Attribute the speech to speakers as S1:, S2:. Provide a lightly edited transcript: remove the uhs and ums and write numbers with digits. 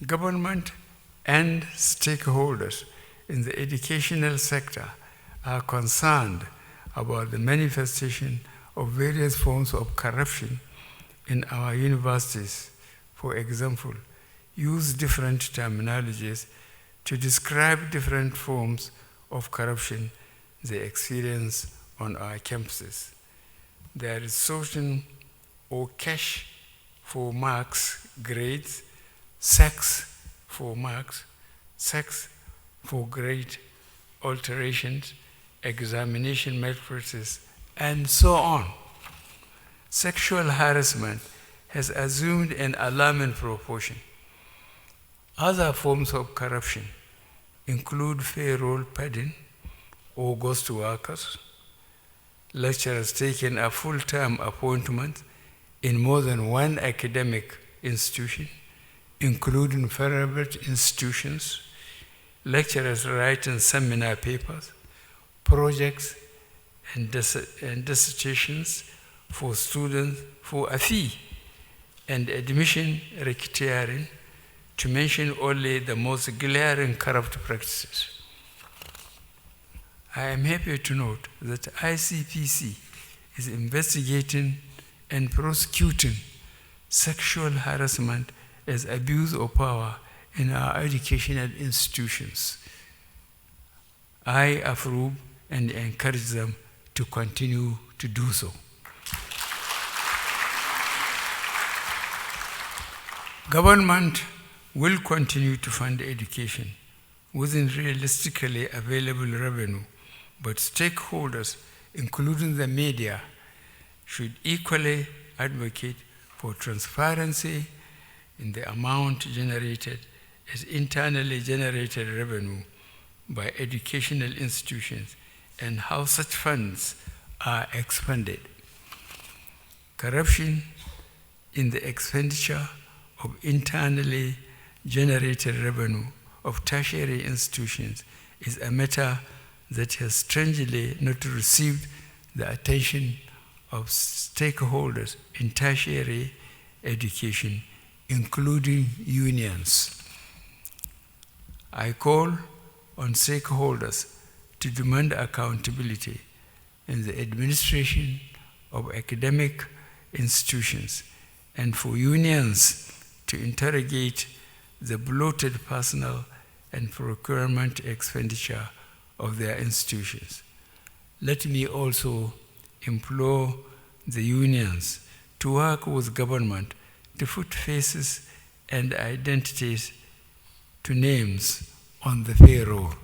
S1: Government and stakeholders in the educational sector are concerned about the manifestation of various forms of corruption in our universities. For example, use different terminologies to describe different forms of corruption they experience on our campuses. There is sorting or cash for marks, grades, sex for marks, sex for grade alterations, examination malpractice, and so on. Sexual harassment has assumed an alarming proportion. Other forms of corruption include payroll padding or ghost workers, lecturers taking a full-time appointment in more than one academic institution, including private institutions, lecturers writing seminar papers, projects, and dissertations for students for a fee, and admission racketeering, to mention only the most glaring corrupt practices. I am happy to note that ICPC is investigating and prosecuting sexual harassment as abuse of power in our educational institutions. I approve and encourage them to continue to do so. Government will continue to fund education within realistically available revenue, but stakeholders, including the media, should equally advocate for transparency in the amount generated as internally generated revenue by educational institutions and how such funds are expended. Corruption in the expenditure of internally generated revenue of tertiary institutions is a matter that has strangely not received the attention of stakeholders in tertiary education, including unions. I call on stakeholders to demand accountability in the administration of academic institutions and for unions to interrogate the bloated personnel and procurement expenditure of their institutions. Let me also implore the unions to work with government to put faces and identities to names on the payroll.